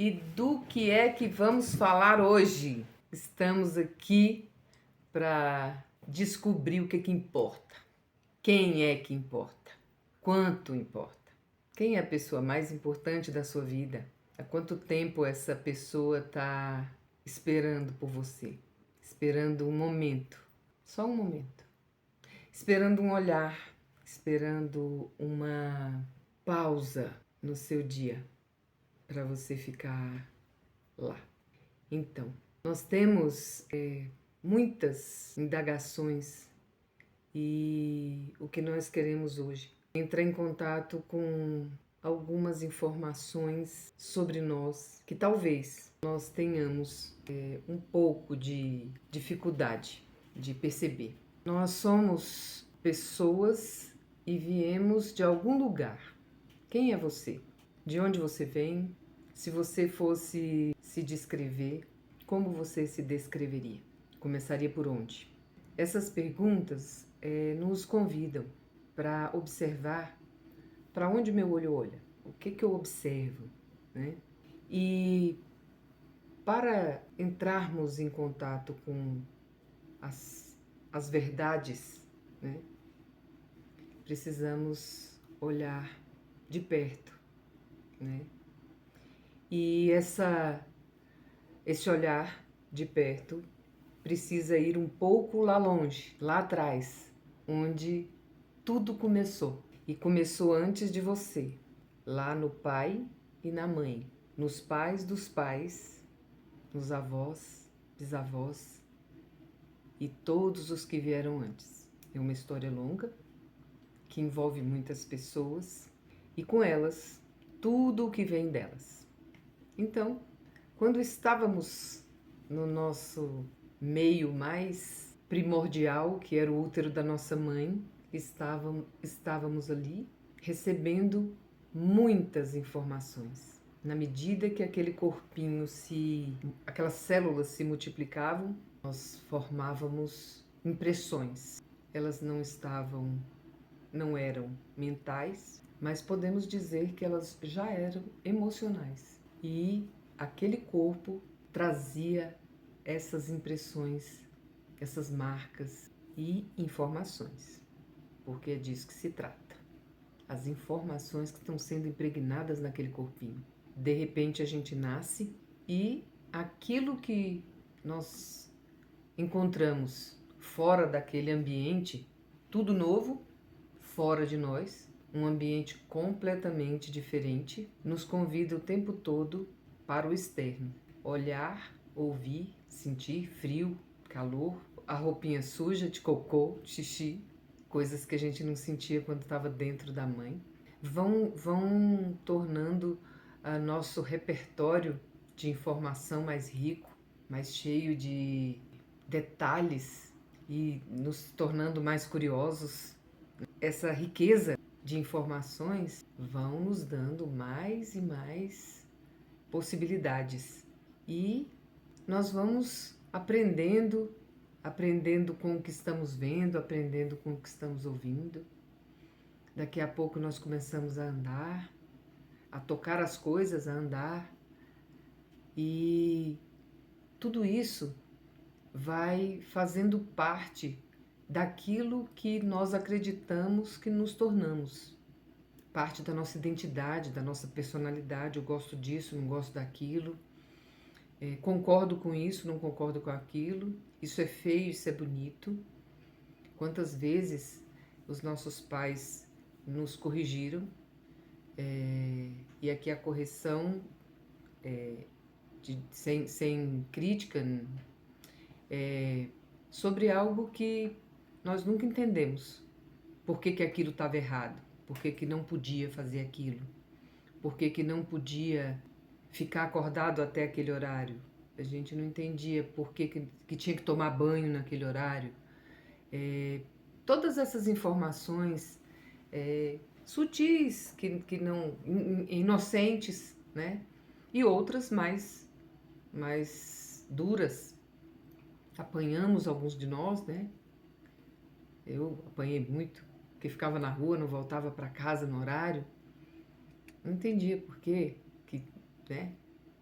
E do que é que vamos falar hoje? Estamos aqui para descobrir o que importa. Quem é que importa? Quanto importa? Quem é a pessoa mais importante da sua vida? Há quanto tempo essa pessoa está esperando por você? Esperando um momento, só um momento. Esperando um olhar, esperando uma pausa no seu dia para você ficar lá. Então, nós temos muitas indagações e o que nós queremos hoje é entrar em contato com algumas informações sobre nós que talvez nós tenhamos um pouco de dificuldade de perceber. Nós somos pessoas e viemos de algum lugar. Quem é você? De onde você vem? Se você fosse se descrever, como você se descreveria? Começaria por onde? Essas perguntas nos convidam para observar para onde meu olho olha, o que eu observo, né? E para entrarmos em contato com as verdades, né? Precisamos olhar de perto, né? E esse olhar de perto precisa ir um pouco lá longe, lá atrás, onde tudo começou. E começou antes de você, lá no pai e na mãe, nos pais dos pais, nos avós, bisavós e todos os que vieram antes. É uma história longa que envolve muitas pessoas e com elas tudo o que vem delas. Então, quando estávamos no nosso meio mais primordial, que era o útero da nossa mãe, estávamos ali recebendo muitas informações. Na medida que aquele corpinho aquelas células se multiplicavam, nós formávamos impressões. Elas não eram mentais, mas podemos dizer que elas já eram emocionais. E aquele corpo trazia essas impressões, essas marcas e informações, porque é disso que se trata. As informações que estão sendo impregnadas naquele corpinho. De repente a gente nasce e aquilo que nós encontramos fora daquele ambiente, tudo novo, fora de nós, um ambiente completamente diferente, nos convida o tempo todo para o externo. Olhar, ouvir, sentir frio, calor, a roupinha suja de cocô, xixi, coisas que a gente não sentia quando estava dentro da mãe, vão tornando nosso repertório de informação mais rico, mais cheio de detalhes e nos tornando mais curiosos. Essa riqueza de informações vão nos dando mais e mais possibilidades e nós vamos aprendendo com o que estamos vendo, aprendendo com o que estamos ouvindo. Daqui a pouco nós começamos a andar, a tocar as coisas, a andar, e tudo isso vai fazendo parte daquilo que nós acreditamos que nos tornamos. Parte da nossa identidade, da nossa personalidade. Eu gosto disso, não gosto daquilo. Concordo com isso, não concordo com aquilo. Isso é feio, isso é bonito. Quantas vezes os nossos pais nos corrigiram, e aqui a correção sem crítica, sobre algo que nós nunca entendemos. Por que aquilo estava errado? Por que não podia fazer aquilo? Por que não podia ficar acordado até aquele horário? A gente não entendia por que tinha que tomar banho naquele horário. Todas essas informações sutis, que não inocentes, né? E outras mais duras. Apanhamos alguns de nós, né? Eu apanhei muito, porque ficava na rua, não voltava para casa no horário. Não entendia por quê, né?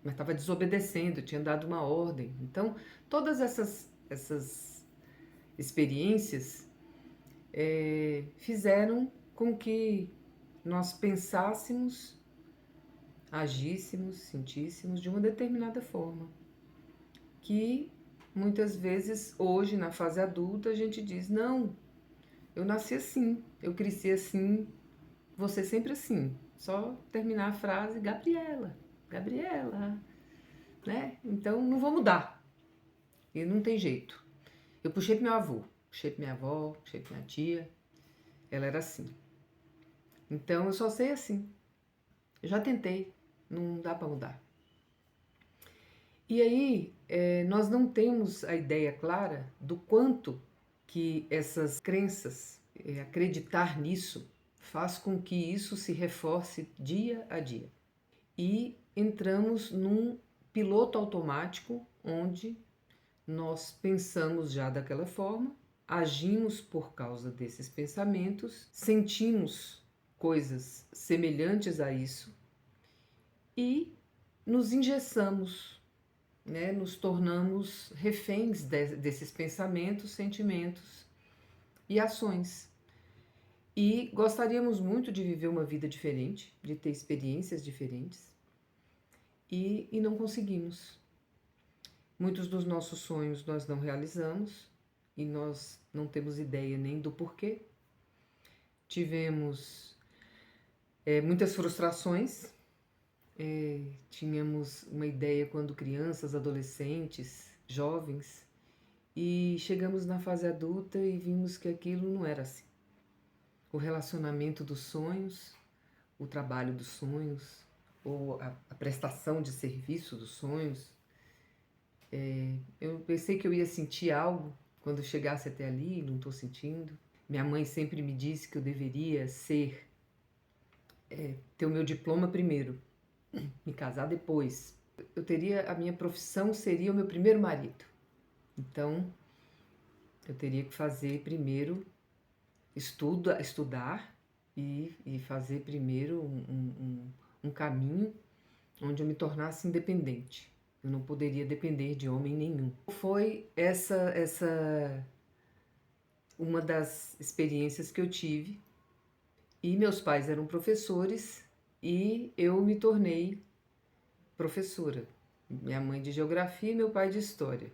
mas estava desobedecendo, tinha dado uma ordem. Então, todas essas experiências fizeram com que nós pensássemos, agíssemos, sentíssemos de uma determinada forma, que muitas vezes hoje na fase adulta a gente diz, não, eu nasci assim, eu cresci assim, você sempre assim. Só terminar a frase, Gabriela, Gabriela, né? Então não vou mudar. E não tem jeito. Eu puxei pro meu avô, puxei pra minha avó, puxei pra minha tia. Ela era assim. Então eu só sei assim. Eu já tentei, não dá para mudar. E aí nós não temos a ideia clara do quanto que essas crenças, acreditar nisso, faz com que isso se reforce dia a dia. E entramos num piloto automático onde nós pensamos já daquela forma, agimos por causa desses pensamentos, sentimos coisas semelhantes a isso e nos engessamos, né? Nos tornamos reféns desses pensamentos, sentimentos e ações. E gostaríamos muito de viver uma vida diferente, de ter experiências diferentes, e não conseguimos. Muitos dos nossos sonhos nós não realizamos e nós não temos ideia nem do porquê. Tivemos muitas frustrações, tínhamos uma ideia quando crianças, adolescentes, jovens, e chegamos na fase adulta e vimos que aquilo não era assim. O relacionamento dos sonhos, o trabalho dos sonhos, ou a prestação de serviço dos sonhos. Eu pensei que eu ia sentir algo quando chegasse até ali, não estou sentindo. Minha mãe sempre me disse que eu deveria ter o meu diploma primeiro, me casar depois. A minha profissão seria o meu primeiro marido. Então, eu teria que fazer primeiro, estudar e fazer primeiro um caminho onde eu me tornasse independente. Eu não poderia depender de homem nenhum. Foi essa uma das experiências que eu tive. E meus pais eram professores e eu me tornei professora. Minha mãe de geografia e meu pai de história.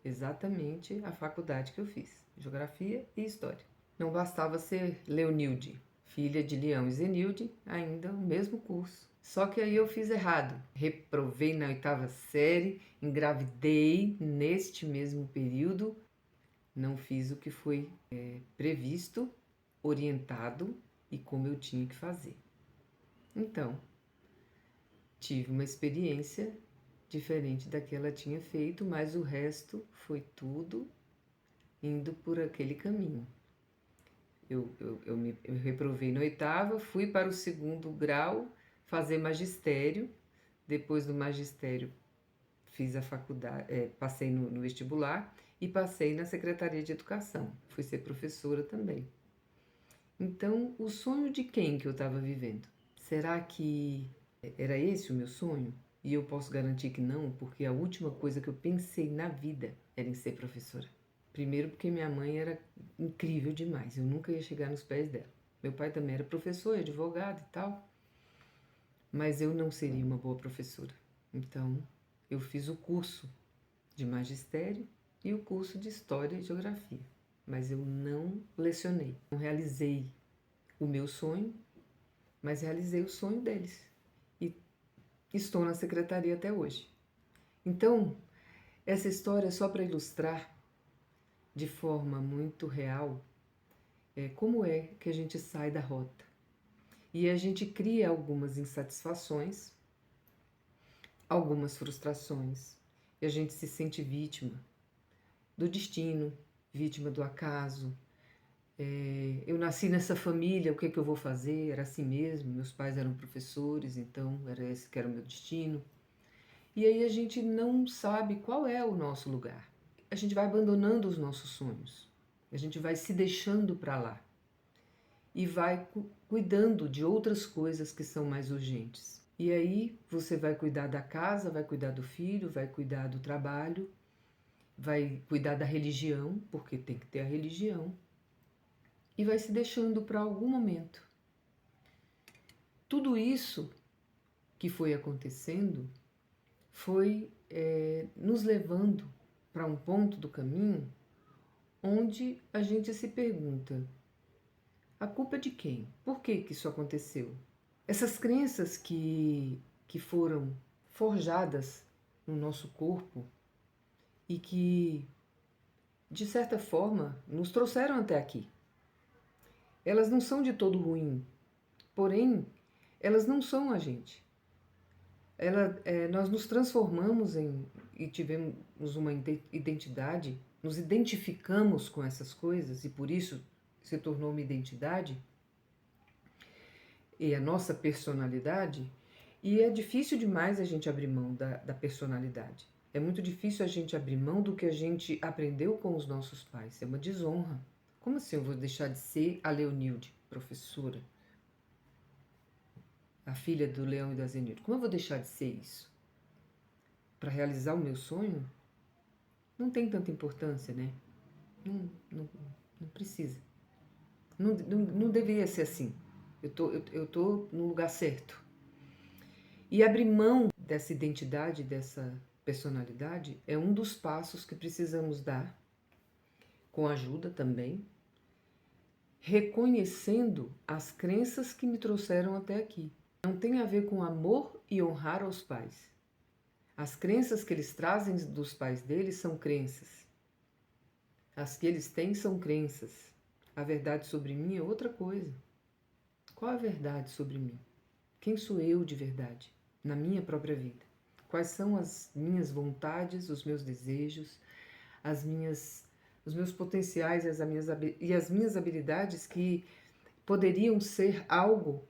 Exatamente a faculdade que eu fiz, geografia e história. Não bastava ser Leonilde, filha de Leão e Zenilde, ainda o mesmo curso. Só que aí eu fiz errado. Reprovei na 8ª série, engravidei neste mesmo período, não fiz o que foi previsto, orientado e como eu tinha que fazer. Então, tive uma experiência diferente da que ela tinha feito, mas o resto foi tudo indo por aquele caminho. Eu reprovei na 8ª, fui para o 2º grau fazer magistério. Depois do magistério fiz a faculdade, passei no vestibular e passei na Secretaria de Educação. Fui ser professora também. Então, o sonho de quem que eu estava vivendo? Será que era esse o meu sonho? E eu posso garantir que não, porque a última coisa que eu pensei na vida era em ser professora. Primeiro porque minha mãe era incrível demais, eu nunca ia chegar nos pés dela. Meu pai também era professor, advogado e tal, mas eu não seria uma boa professora. Então, eu fiz o curso de magistério e o curso de história e geografia, mas eu não lecionei. Não realizei o meu sonho, mas realizei o sonho deles. E estou na secretaria até hoje. Então, essa história é só para ilustrar de forma muito real como é que a gente sai da rota. E a gente cria algumas insatisfações, algumas frustrações, e a gente se sente vítima do destino, vítima do acaso. Eu nasci nessa família, o que é que eu vou fazer? Era assim mesmo, meus pais eram professores, então era esse que era o meu destino. E aí a gente não sabe qual é o nosso lugar. A gente vai abandonando os nossos sonhos, a gente vai se deixando para lá e vai cuidando de outras coisas que são mais urgentes. E aí você vai cuidar da casa, vai cuidar do filho, vai cuidar do trabalho, vai cuidar da religião, porque tem que ter a religião, e vai se deixando para algum momento. Tudo isso que foi acontecendo foi nos levando para um ponto do caminho onde a gente se pergunta: a culpa é de quem? Por que isso aconteceu? Essas crenças que foram forjadas no nosso corpo e que, de certa forma, nos trouxeram até aqui. Elas não são de todo ruim, porém, elas não são a gente. Nós nos transformamos e tivemos uma identidade, nos identificamos com essas coisas e por isso se tornou uma identidade e a nossa personalidade. E é difícil demais a gente abrir mão da personalidade. É muito difícil a gente abrir mão do que a gente aprendeu com os nossos pais. É uma desonra. Como assim eu vou deixar de ser a Leonilde, professora? A filha do Leão e da Zenilde. Como eu vou deixar de ser isso? Para realizar o meu sonho? Não tem tanta importância, né? Não precisa. Não deveria ser assim. Eu tô no lugar certo. E abrir mão dessa identidade, dessa personalidade, é um dos passos que precisamos dar, com ajuda também, reconhecendo as crenças que me trouxeram até aqui. Não tem a ver com amor e honrar aos pais. As crenças que eles trazem dos pais deles são crenças. As que eles têm são crenças. A verdade sobre mim é outra coisa. Qual a verdade sobre mim? Quem sou eu de verdade, na minha própria vida? Quais são as minhas vontades, os meus desejos, os meus potenciais e as minhas habilidades que poderiam ser algo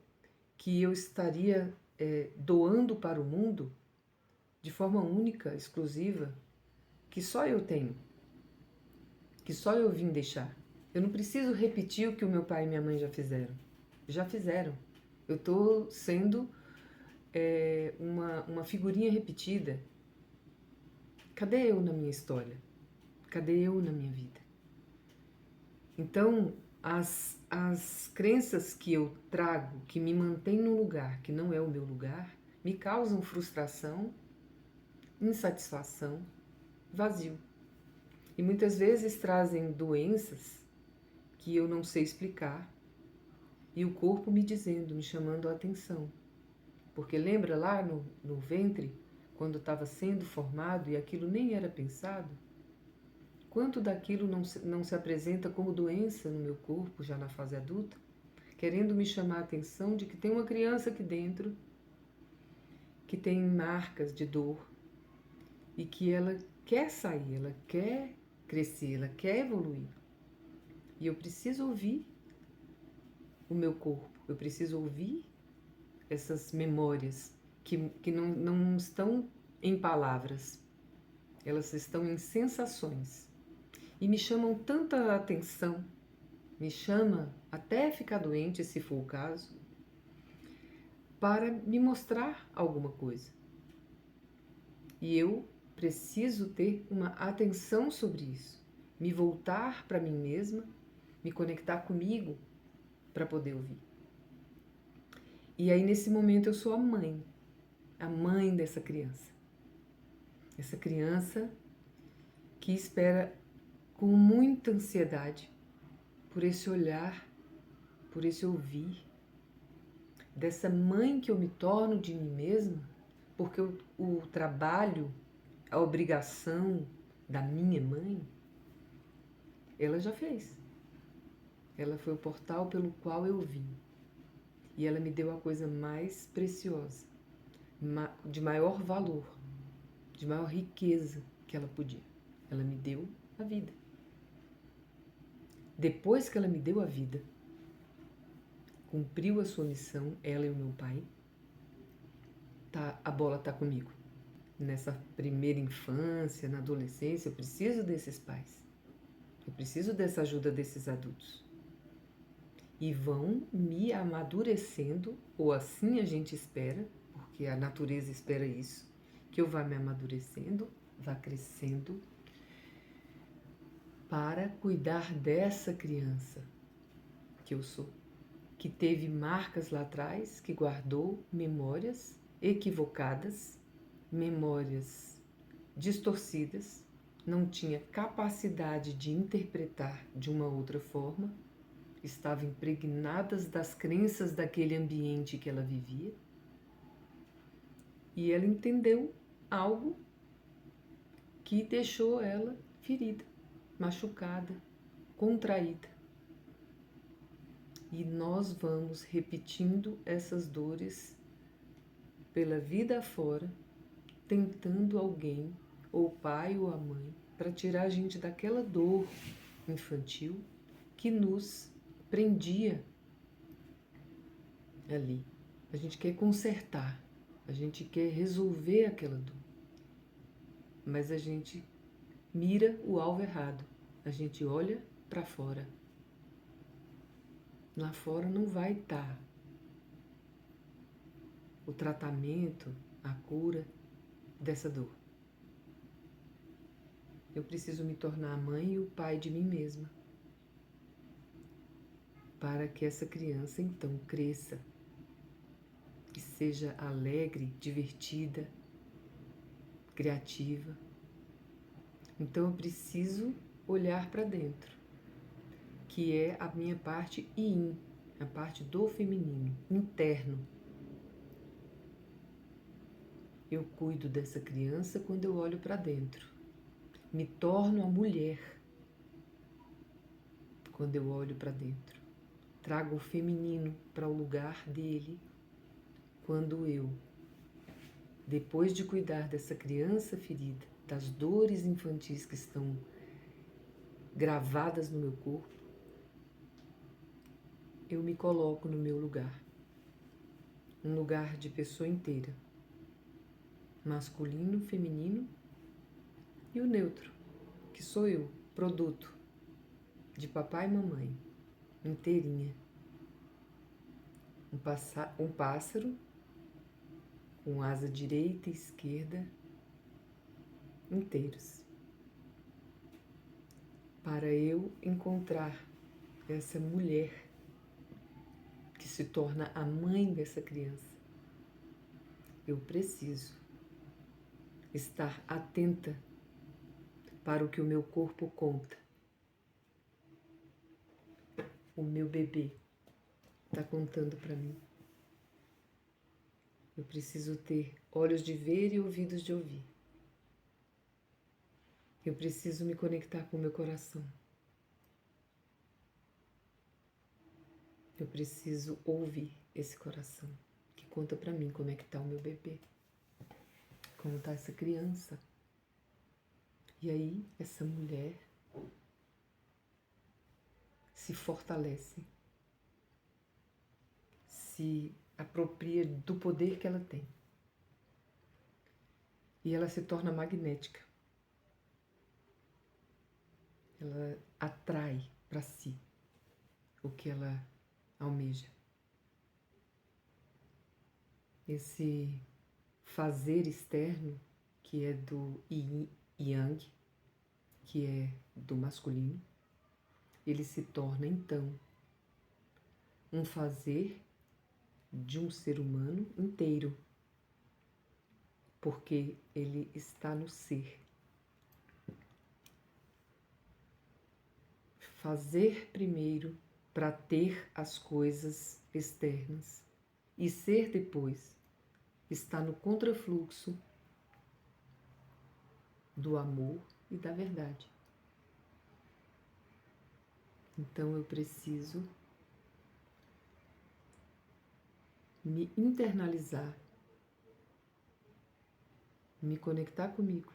que eu estaria doando para o mundo de forma única, exclusiva, que só eu tenho, que só eu vim deixar. Eu não preciso repetir o que o meu pai e minha mãe já fizeram. Já fizeram. Eu estou sendo uma figurinha repetida. Cadê eu na minha história? Cadê eu na minha vida? Então, as crenças que eu trago, que me mantêm num lugar que não é o meu lugar, me causam frustração, insatisfação, vazio. E muitas vezes trazem doenças que eu não sei explicar e o corpo me dizendo, me chamando a atenção. Porque lembra lá no ventre, quando estava sendo formado e aquilo nem era pensado? Quanto daquilo não se apresenta como doença no meu corpo já na fase adulta, querendo me chamar a atenção de que tem uma criança aqui dentro que tem marcas de dor e que ela quer sair, ela quer crescer, ela quer evoluir. E eu preciso ouvir o meu corpo, eu preciso ouvir essas memórias que não estão em palavras, elas estão em sensações. E me chamam tanta atenção, me chama até ficar doente, se for o caso, para me mostrar alguma coisa. E eu preciso ter uma atenção sobre isso, me voltar para mim mesma, me conectar comigo para poder ouvir. E aí nesse momento eu sou a mãe dessa criança. Essa criança que espera com muita ansiedade por esse olhar, por esse ouvir, dessa mãe que eu me torno de mim mesma, porque o trabalho, a obrigação da minha mãe, ela já fez. Ela foi o portal pelo qual eu vim. E ela me deu a coisa mais preciosa, de maior valor, de maior riqueza que ela podia. Ela me deu a vida. Depois que ela me deu a vida, cumpriu a sua missão, ela e o meu pai, a bola está comigo. Nessa primeira infância, na adolescência, eu preciso desses pais. Eu preciso dessa ajuda desses adultos. E vão me amadurecendo, ou assim a gente espera, porque a natureza espera isso, que eu vá me amadurecendo, vá crescendo, para cuidar dessa criança que eu sou, que teve marcas lá atrás, que guardou memórias equivocadas, memórias distorcidas, não tinha capacidade de interpretar de uma outra forma, estavam impregnadas das crenças daquele ambiente que ela vivia, e ela entendeu algo que deixou ela ferida, machucada, contraída. E nós vamos repetindo essas dores pela vida afora, tentando alguém, ou o pai ou a mãe, para tirar a gente daquela dor infantil que nos prendia ali. A gente quer consertar, a gente quer resolver aquela dor, mas a gente mira o alvo errado, a gente olha para fora. Lá fora não vai estar o tratamento, a cura dessa dor. Eu preciso me tornar a mãe e o pai de mim mesma, para que essa criança então cresça e seja alegre, divertida, criativa. Então eu preciso olhar para dentro, que é a minha parte yin, a parte do feminino, interno. Eu cuido dessa criança quando eu olho para dentro. Me torno a mulher quando eu olho para dentro. Trago o feminino para o lugar dele quando eu, depois de cuidar dessa criança ferida, das dores infantis que estão gravadas no meu corpo, eu me coloco no meu lugar. Um lugar de pessoa inteira. Masculino, feminino e o neutro, que sou eu, produto de papai e mamãe, inteirinha. Um pássaro com asa direita e esquerda inteiros. Para eu encontrar essa mulher que se torna a mãe dessa criança, eu preciso estar atenta para o que o meu corpo conta. O meu bebê está contando para mim. Eu preciso ter olhos de ver e ouvidos de ouvir. Eu preciso me conectar com o meu coração. Eu preciso ouvir esse coração que conta para mim como é que está o meu bebê, como está essa criança. E aí essa mulher se fortalece, se apropria do poder que ela tem. E ela se torna magnética. Ela atrai para si o que ela almeja. Esse fazer externo, que é do yin e yang, que é do masculino, ele se torna então um fazer de um ser humano inteiro, porque ele está no ser. Fazer primeiro para ter as coisas externas e ser depois está no contrafluxo do amor e da verdade. Então eu preciso me internalizar, me conectar comigo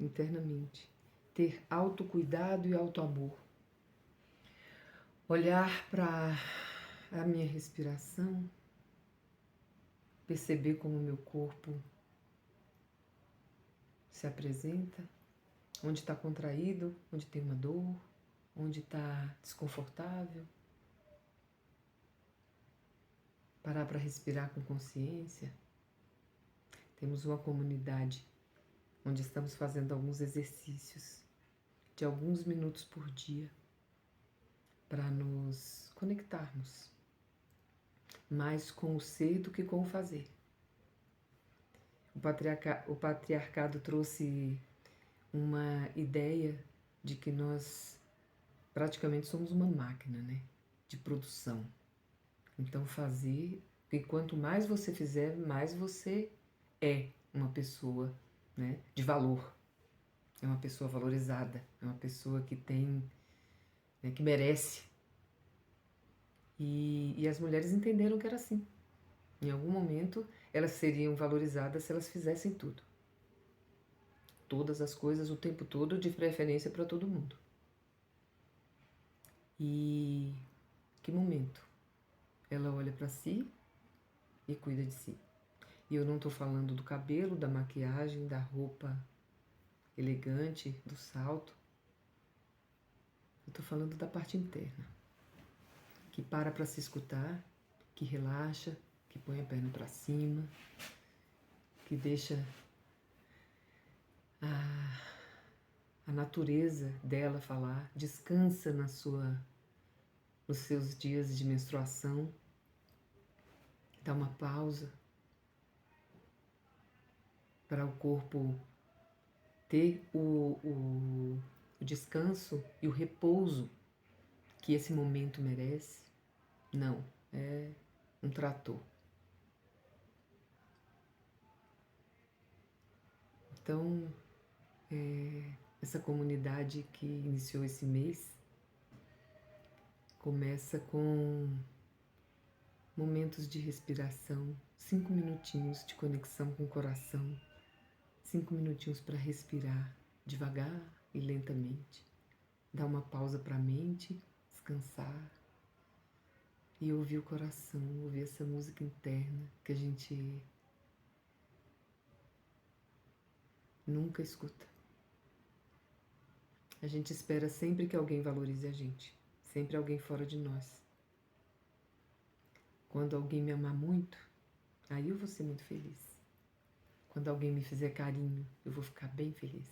internamente, ter autocuidado e autoamor, olhar para a minha respiração, perceber como o meu corpo se apresenta, onde está contraído, onde tem uma dor, onde está desconfortável. Parar para respirar com consciência. Temos uma comunidade onde estamos fazendo alguns exercícios de alguns minutos por dia para nos conectarmos mais com o ser do que com o fazer. O patriarcado trouxe uma ideia de que nós praticamente somos uma máquina, né, de produção. Então fazer, e quanto mais você fizer, mais você é uma pessoa, né, de valor. É uma pessoa valorizada, é uma pessoa que tem, né, que merece. E as mulheres entenderam que era assim. Em algum momento elas seriam valorizadas se elas fizessem tudo. Todas as coisas o tempo todo, de preferência para todo mundo. E que momento? Ela olha para si e cuida de si. E eu não estou falando do cabelo, da maquiagem, da roupa elegante, do salto. Eu estou falando da parte interna, que para se escutar, que relaxa, que põe a perna para cima, que deixa a natureza dela falar, descansa nos seus dias de menstruação, dá uma pausa para o corpo ter o descanso e o repouso que esse momento merece. Não, é um trator. Então, essa comunidade que iniciou esse mês começa com momentos de respiração, 5 minutinhos de conexão com o coração, 5 minutinhos para respirar devagar e lentamente, dar uma pausa para a mente, descansar e ouvir o coração, ouvir essa música interna que a gente nunca escuta. A gente espera sempre que alguém valorize a gente, sempre alguém fora de nós. Quando alguém me amar muito, aí eu vou ser muito feliz. Quando alguém me fizer carinho, eu vou ficar bem feliz.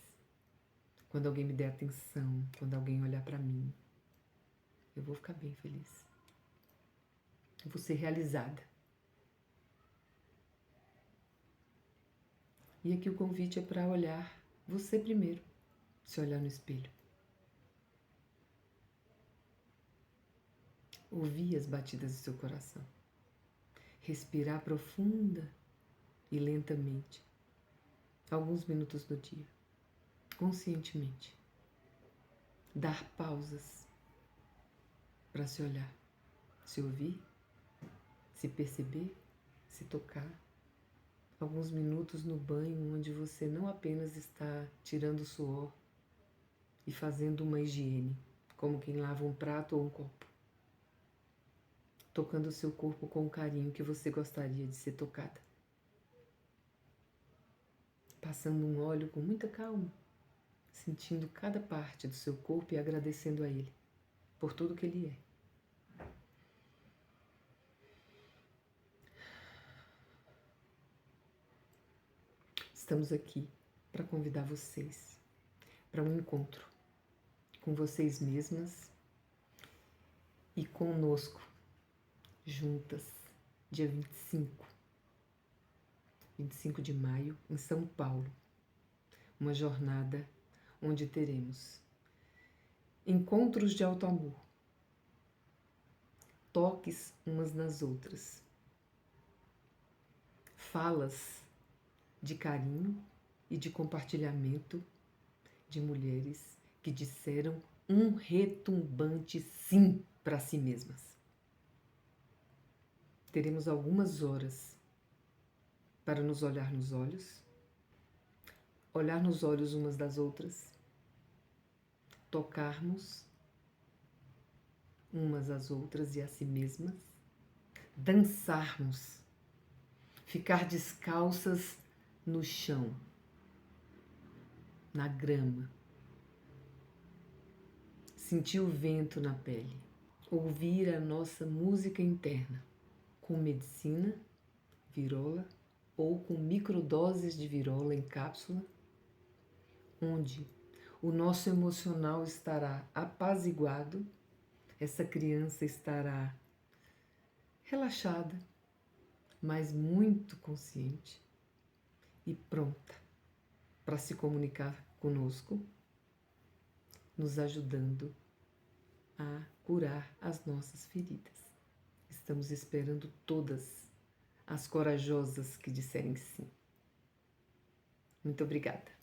Quando alguém me der atenção, quando alguém olhar para mim, eu vou ficar bem feliz. Eu vou ser realizada. E aqui o convite é para olhar você primeiro, se olhar no espelho. Ouvir as batidas do seu coração. Respirar profunda e lentamente, alguns minutos do dia, conscientemente. Dar pausas para se olhar, se ouvir, se perceber, se tocar. Alguns minutos no banho onde você não apenas está tirando o suor e fazendo uma higiene, como quem lava um prato ou um copo. Tocando o seu corpo com o carinho que você gostaria de ser tocada. Passando um óleo com muita calma, sentindo cada parte do seu corpo e agradecendo a ele por tudo que ele é. Estamos aqui para convidar vocês para um encontro com vocês mesmas e conosco, juntas, dia 25 de maio, em São Paulo. Uma jornada onde teremos encontros de alto amor, toques umas nas outras, falas de carinho e de compartilhamento de mulheres que disseram um retumbante sim para si mesmas. Teremos algumas horas para nos olhar nos olhos, olhar nos olhos umas das outras, tocarmos umas às outras e a si mesmas, dançarmos, ficar descalças no chão, na grama, sentir o vento na pele, ouvir a nossa música interna, com medicina, virola ou com microdoses de virola em cápsula, onde o nosso emocional estará apaziguado, essa criança estará relaxada, mas muito consciente e pronta para se comunicar conosco, nos ajudando a curar as nossas feridas. Estamos esperando todas as corajosas que disserem sim. Muito obrigada.